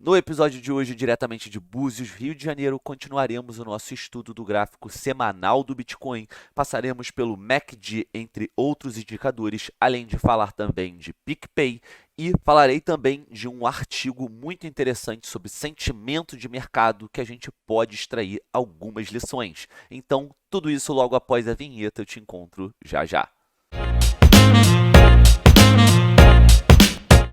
No episódio de hoje, diretamente de Búzios, Rio de Janeiro, continuaremos o nosso estudo do gráfico semanal do Bitcoin. Passaremos pelo MACD, entre outros indicadores, além de falar também de PicPay e falarei também de um artigo muito interessante sobre sentimento de mercado que a gente pode extrair algumas lições. Então, tudo isso logo após a vinheta, eu te encontro já já.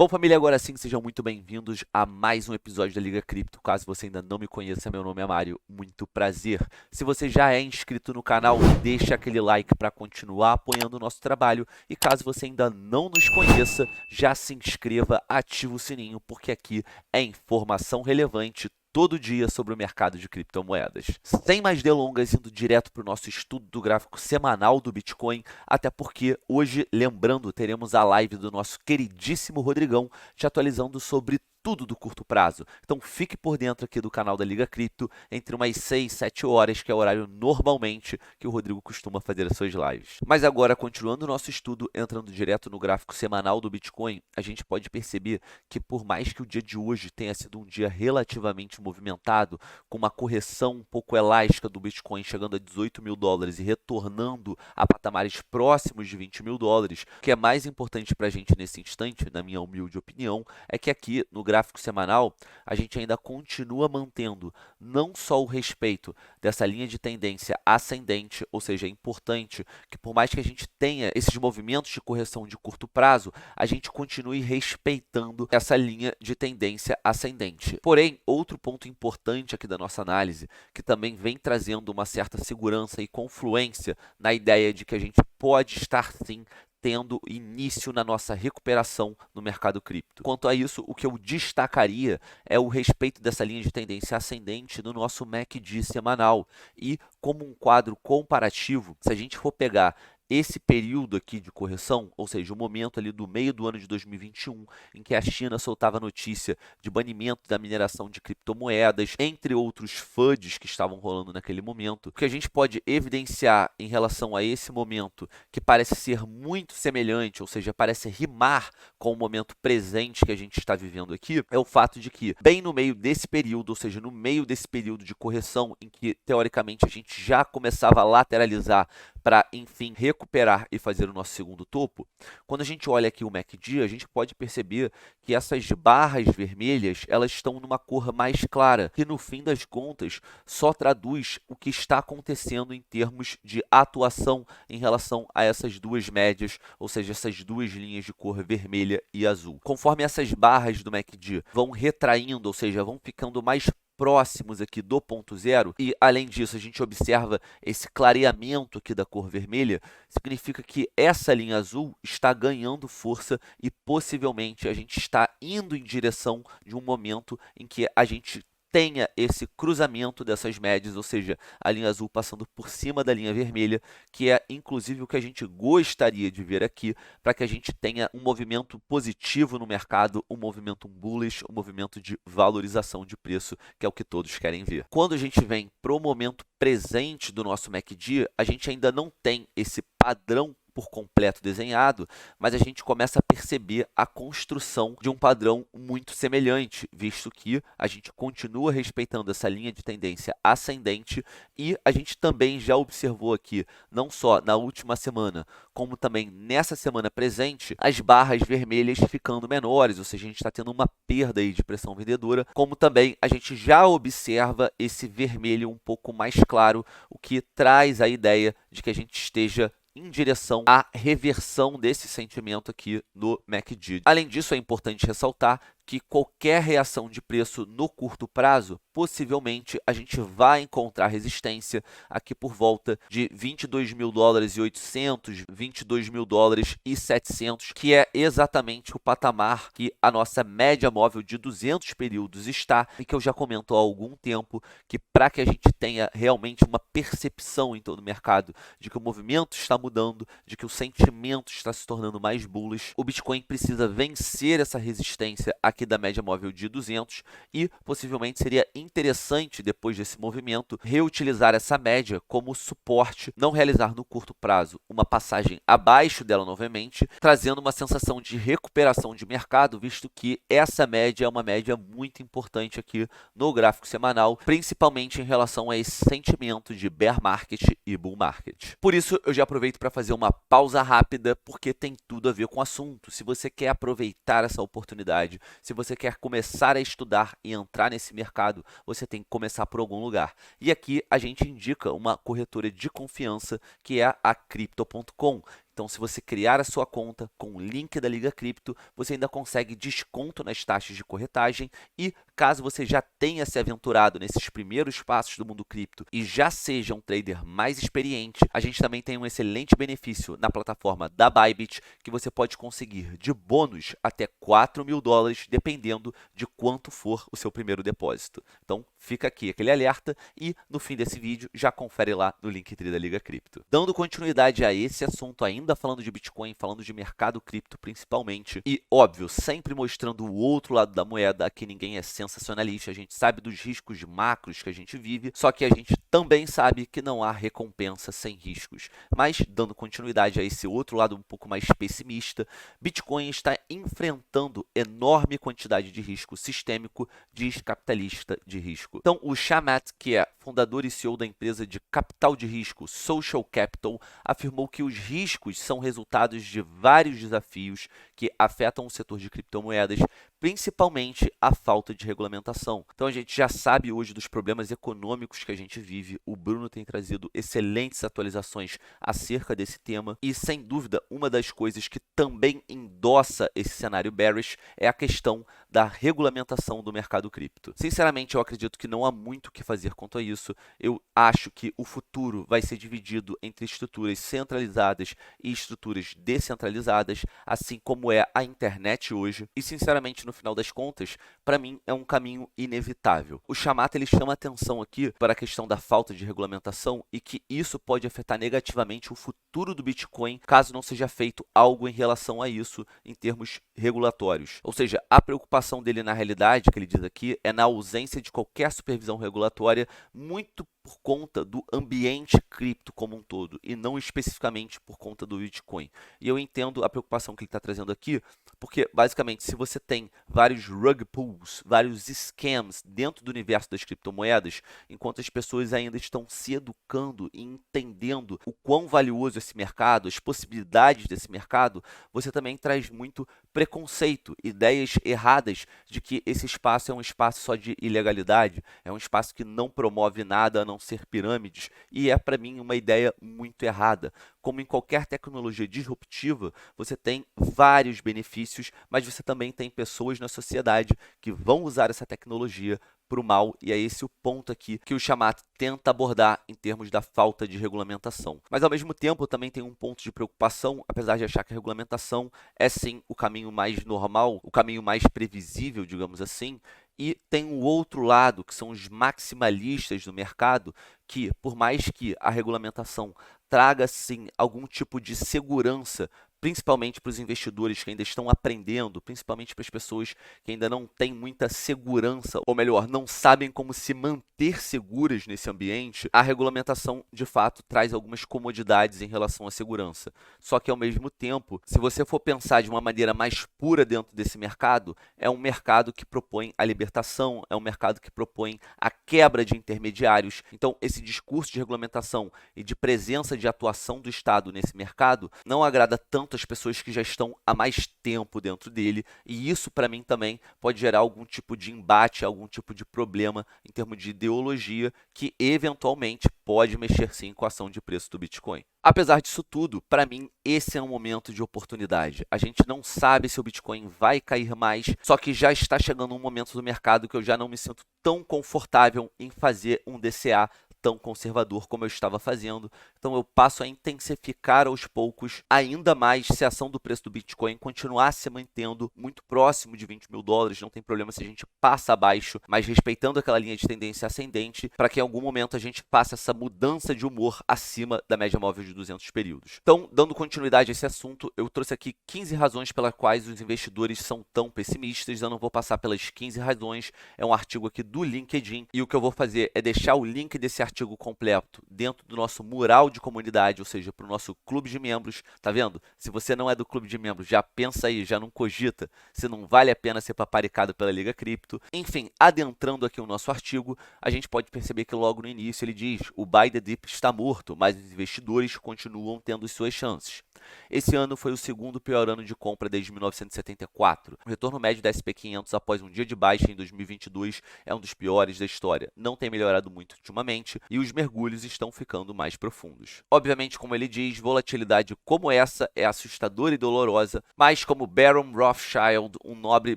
Bom, família, agora sim, sejam muito bem-vindos a mais um episódio da Liga Cripto. Caso você ainda não me conheça, meu nome é Mário, muito prazer. Se você já é inscrito no canal, deixa aquele like para continuar apoiando o nosso trabalho. E caso você ainda não nos conheça, já se inscreva, ativa o sininho, porque aqui é informação relevante todo dia sobre o mercado de criptomoedas. Sem mais delongas, indo direto para o nosso estudo do gráfico semanal do Bitcoin, até porque hoje, lembrando, teremos a live do nosso queridíssimo Rodrigão te atualizando sobre tudo do curto prazo. Então fique por dentro aqui do canal da Liga Cripto entre umas 6, 7 horas, que é o horário normalmente que o Rodrigo costuma fazer as suas lives. Mas agora, continuando o nosso estudo, entrando direto no gráfico semanal do Bitcoin, a gente pode perceber que por mais que o dia de hoje tenha sido um dia relativamente movimentado, com uma correção um pouco elástica do Bitcoin chegando a 18 mil dólares e retornando a patamares próximos de 20 mil dólares, o que é mais importante para a gente nesse instante, na minha humilde opinião, é que aqui no gráfico semanal a gente ainda continua mantendo não só o respeito dessa linha de tendência ascendente, ou seja, é importante que por mais que a gente tenha esses movimentos de correção de curto prazo, a gente continue respeitando essa linha de tendência ascendente. Porém, outro ponto importante aqui da nossa análise, que também vem trazendo uma certa segurança e confluência na ideia de que a gente pode estar sim tendo início na nossa recuperação no mercado cripto. Quanto a isso, o que eu destacaria é o respeito dessa linha de tendência ascendente no nosso MACD semanal. E como um quadro comparativo, se a gente for pegar esse período aqui de correção, ou seja, o momento ali do meio do ano de 2021, em que a China soltava a notícia de banimento da mineração de criptomoedas, entre outros FUDs que estavam rolando naquele momento, o que a gente pode evidenciar em relação a esse momento, que parece ser muito semelhante, ou seja, parece rimar com o momento presente que a gente está vivendo aqui, é o fato de que, bem no meio desse período, ou seja, no meio desse período de correção, em que teoricamente a gente já começava a lateralizar para, enfim, recuperar e fazer o nosso segundo topo, quando a gente olha aqui o MACD, a gente pode perceber que essas barras vermelhas, elas estão numa cor mais clara, que no fim das contas só traduz o que está acontecendo em termos de atuação em relação a essas duas médias, ou seja, essas duas linhas de cor vermelha e azul. Conforme essas barras do MACD vão retraindo, ou seja, vão ficando mais próximos aqui do ponto zero, e além disso a gente observa esse clareamento aqui da cor vermelha, significa que essa linha azul está ganhando força e possivelmente a gente está indo em direção de um momento em que a gente tenha esse cruzamento dessas médias, ou seja, a linha azul passando por cima da linha vermelha, que é inclusive o que a gente gostaria de ver aqui, para que a gente tenha um movimento positivo no mercado, um movimento bullish, um movimento de valorização de preço, que é o que todos querem ver. Quando a gente vem para o momento presente do nosso MACD, a gente ainda não tem esse padrão por completo desenhado, mas a gente começa a perceber a construção de um padrão muito semelhante, visto que a gente continua respeitando essa linha de tendência ascendente e a gente também já observou aqui, não só na última semana, como também nessa semana presente, as barras vermelhas ficando menores, ou seja, a gente está tendo uma perda aí de pressão vendedora, como também a gente já observa esse vermelho um pouco mais claro, o que traz a ideia de que a gente esteja em direção à reversão desse sentimento aqui no MACD. Além disso, é importante ressaltar que qualquer reação de preço no curto prazo, possivelmente a gente vai encontrar resistência aqui por volta de 22 mil dólares e 800, 22 mil dólares e 700, que é exatamente o patamar que a nossa média móvel de 200 períodos está e que eu já comento há algum tempo que para que a gente tenha realmente uma percepção em todo o mercado de que o movimento está mudando, de que o sentimento está se tornando mais bullish, o Bitcoin precisa vencer essa resistência aqui da média móvel de 200 e possivelmente seria interessante, depois desse movimento, reutilizar essa média como suporte, não realizar no curto prazo uma passagem abaixo dela novamente, trazendo uma sensação de recuperação de mercado, visto que essa média é uma média muito importante aqui no gráfico semanal, principalmente em relação a esse sentimento de bear market e bull market. Por isso, eu já aproveito para fazer uma pausa rápida, porque tem tudo a ver com o assunto. Se você quer aproveitar essa oportunidade, se você quer começar a estudar e entrar nesse mercado, você tem que começar por algum lugar. E aqui a gente indica uma corretora de confiança, que é a Crypto.com. Então, se você criar a sua conta com o link da Liga Cripto, você ainda consegue desconto nas taxas de corretagem e, caso você já tenha se aventurado nesses primeiros passos do mundo cripto e já seja um trader mais experiente, a gente também tem um excelente benefício na plataforma da Bybit, que você pode conseguir de bônus até $4.000, dependendo de quanto for o seu primeiro depósito. Então, fica aqui aquele alerta e, no fim desse vídeo, já confere lá no Linktree da Liga Cripto. Dando continuidade a esse assunto ainda, falando de Bitcoin, falando de mercado cripto principalmente, e óbvio, sempre mostrando o outro lado da moeda, aqui ninguém é sensacionalista, a gente sabe dos riscos macros que a gente vive, só que a gente também sabe que não há recompensa sem riscos. Mas, dando continuidade a esse outro lado um pouco mais pessimista, Bitcoin está enfrentando enorme quantidade de risco sistêmico, diz capitalista de risco. Então, o Chamath, que é fundador e CEO da empresa de capital de risco Social Capital, afirmou que os riscos são resultados de vários desafios que afetam o setor de criptomoedas, principalmente a falta de regulamentação. Então a gente já sabe hoje dos problemas econômicos que a gente vive. O Bruno tem trazido excelentes atualizações acerca desse tema e, sem dúvida, uma das coisas que também endossa esse cenário bearish é a questão da regulamentação do mercado cripto. Sinceramente, eu acredito que não há muito o que fazer quanto a isso. Eu acho que o futuro vai ser dividido entre estruturas centralizadas e estruturas descentralizadas, assim como é a internet hoje. E, sinceramente, no final das contas, para mim é um caminho inevitável. O Chamath, ele chama atenção aqui para a questão da falta de regulamentação e que isso pode afetar negativamente o futuro do Bitcoin caso não seja feito algo em relação a isso em termos regulatórios. Ou seja, a preocupação dele na realidade, que ele diz aqui, é na ausência de qualquer supervisão regulatória, muito por conta do ambiente cripto como um todo e não especificamente por conta do Bitcoin. E eu entendo a preocupação que ele está trazendo aqui, porque basicamente se você tem vários rug pulls, vários scams dentro do universo das criptomoedas, enquanto as pessoas ainda estão se educando e entendendo o quão valioso esse mercado, as possibilidades desse mercado, você também traz muito preconceito, ideias erradas de que esse espaço é um espaço só de ilegalidade, é um espaço que não promove nada a não ser pirâmides, e é para mim uma ideia muito errada. Como em qualquer tecnologia disruptiva, você tem vários benefícios, mas você também tem pessoas na sociedade que vão usar essa tecnologia para o mal, e é esse o ponto aqui que o Chamath tenta abordar em termos da falta de regulamentação. Mas, ao mesmo tempo, também tem um ponto de preocupação, apesar de achar que a regulamentação é, sim, o caminho mais normal, o caminho mais previsível, digamos assim, e tem o outro lado, que são os maximalistas do mercado, que, por mais que a regulamentação traga, sim, algum tipo de segurança, principalmente para os investidores que ainda estão aprendendo, principalmente para as pessoas que ainda não têm muita segurança, ou melhor, não sabem como se manter seguras nesse ambiente, a regulamentação, de fato, traz algumas comodidades em relação à segurança. Só que, ao mesmo tempo, se você for pensar de uma maneira mais pura dentro desse mercado, é um mercado que propõe a libertação, é um mercado que propõe a quebra de intermediários. Então, esse discurso de regulamentação e de presença de atuação do Estado nesse mercado não agrada tanto as pessoas que já estão há mais tempo dentro dele, e isso para mim também pode gerar algum tipo de embate, algum tipo de problema em termos de ideologia que eventualmente pode mexer sim com a ação de preço do Bitcoin. Apesar disso tudo, para mim esse é um momento de oportunidade. A gente não sabe se o Bitcoin vai cair mais, só que já está chegando um momento do mercado que eu já não me sinto tão confortável em fazer um DCA tão conservador como eu estava fazendo. Então eu passo a intensificar aos poucos ainda mais se a ação do preço do Bitcoin continuar se mantendo muito próximo de 20 mil dólares. Não tem problema se a gente passa abaixo, mas respeitando aquela linha de tendência ascendente, para que em algum momento a gente faça essa mudança de humor acima da média móvel de 200 períodos. Então, dando continuidade a esse assunto, eu trouxe aqui 15 razões pelas quais os investidores são tão pessimistas. Eu não vou passar pelas 15 razões, é um artigo aqui do LinkedIn, e o que eu vou fazer é deixar o link desse artigo completo dentro do nosso mural de comunidade, ou seja, para o nosso clube de membros. Tá vendo? Se você não é do clube de membros, já pensa aí, já não cogita se não vale a pena ser paparicado pela Liga Cripto. Enfim, adentrando aqui o nosso artigo, a gente pode perceber que logo no início ele diz: o buy the dip está morto, mas os investidores continuam tendo suas chances. Esse ano foi o segundo pior ano de compra desde 1974. O retorno médio da SP500 após um dia de baixa em 2022 é um dos piores da história. Não tem melhorado muito ultimamente e os mergulhos estão ficando mais profundos. Obviamente, como ele diz, volatilidade como essa é assustadora e dolorosa, mas como Baron Rothschild, um nobre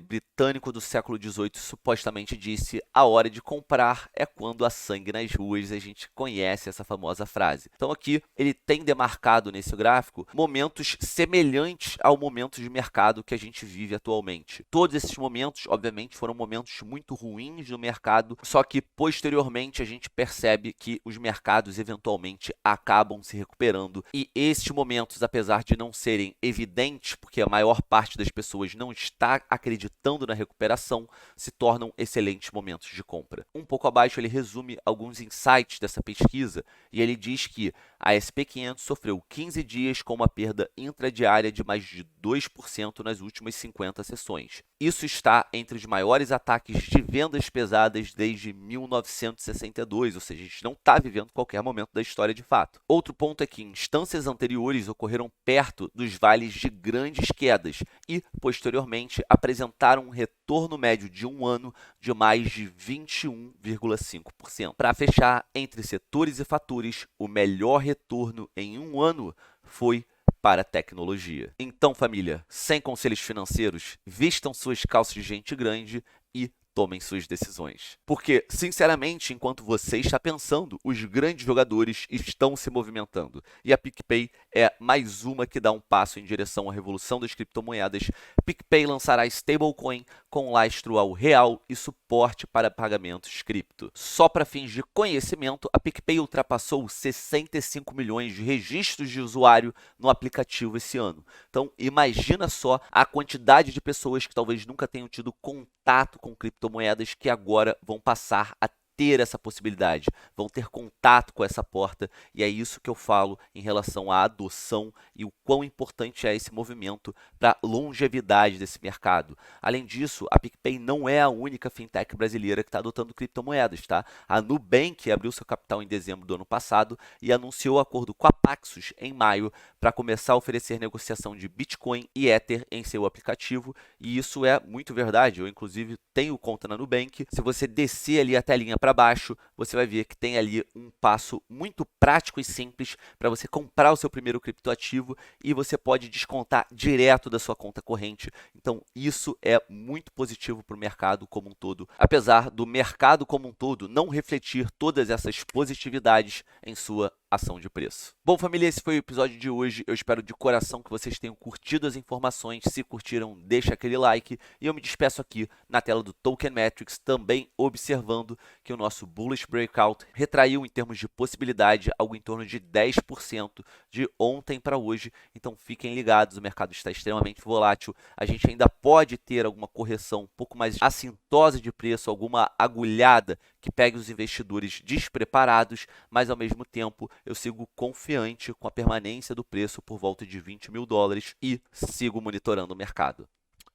britânico do século XVIII, supostamente disse, a hora de comprar é quando há sangue nas ruas. A gente conhece essa famosa frase. Então aqui ele tem demarcado nesse gráfico momentos semelhantes ao momento de mercado que a gente vive atualmente. Todos esses momentos, obviamente, foram momentos muito ruins no mercado, só que posteriormente a gente percebe que os mercados eventualmente acabam se recuperando, e esses momentos, apesar de não serem evidentes, porque a maior parte das pessoas não está acreditando na recuperação, se tornam excelentes momentos de compra. Um pouco abaixo ele resume alguns insights dessa pesquisa, e ele diz que a SP500 sofreu 15 dias com uma perda intradiária de mais de 2% nas últimas 50 sessões. Isso está entre os maiores ataques de vendas pesadas desde 1962, ou seja, a gente não está vivendo qualquer momento da história de fato. Outro ponto é que instâncias anteriores ocorreram perto dos vales de grandes quedas e, posteriormente, apresentaram um retorno médio de um ano de mais de 21,5%. Para fechar, entre setores e fatores, o melhor retorno em um ano foi para a tecnologia. Então, família, sem conselhos financeiros, vistam suas calças de gente grande e tomem suas decisões. Porque, sinceramente, enquanto você está pensando, os grandes jogadores estão se movimentando. E a PicPay é mais uma que dá um passo em direção à revolução das criptomoedas. PicPay lançará stablecoin com lastro ao real e suporte para pagamentos cripto. Só para fins de conhecimento, a PicPay ultrapassou 65 milhões de registros de usuário no aplicativo esse ano. Então, imagina só a quantidade de pessoas que talvez nunca tenham tido contato com criptomoedas que agora vão passar a ter essa possibilidade, vão ter contato com essa porta, e é isso que eu falo em relação à adoção e o quão importante é esse movimento para a longevidade desse mercado. Além disso, a PicPay não é a única fintech brasileira que está adotando criptomoedas, tá? A Nubank abriu seu capital em dezembro do ano passado e anunciou acordo com a Paxos em maio para começar a oferecer negociação de Bitcoin e Ether em seu aplicativo, e isso é muito verdade. Eu, inclusive, tenho conta na Nubank. Se você descer ali a telinha para baixo, você vai ver que tem ali um passo muito prático e simples para você comprar o seu primeiro criptoativo e você pode descontar direto da sua conta corrente. Então, isso é muito positivo para o mercado como um todo, apesar do mercado como um todo não refletir todas essas positividades em sua ação de preço. Bom, família, esse foi o episódio de hoje. Eu espero de coração que vocês tenham curtido as informações. Se curtiram, deixa aquele like. E eu me despeço aqui na tela do Token Metrics, também observando que o nosso Bullish Breakout retraiu em termos de possibilidade algo em torno de 10% de ontem para hoje. Então fiquem ligados, o mercado está extremamente volátil. A gente ainda pode ter alguma correção um pouco mais assintosa de preço, alguma agulhada que pegue os investidores despreparados, mas ao mesmo tempo eu sigo confiante com a permanência do preço por volta de 20 mil dólares e sigo monitorando o mercado.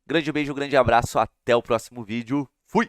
Grande beijo, grande abraço, até o próximo vídeo. Fui!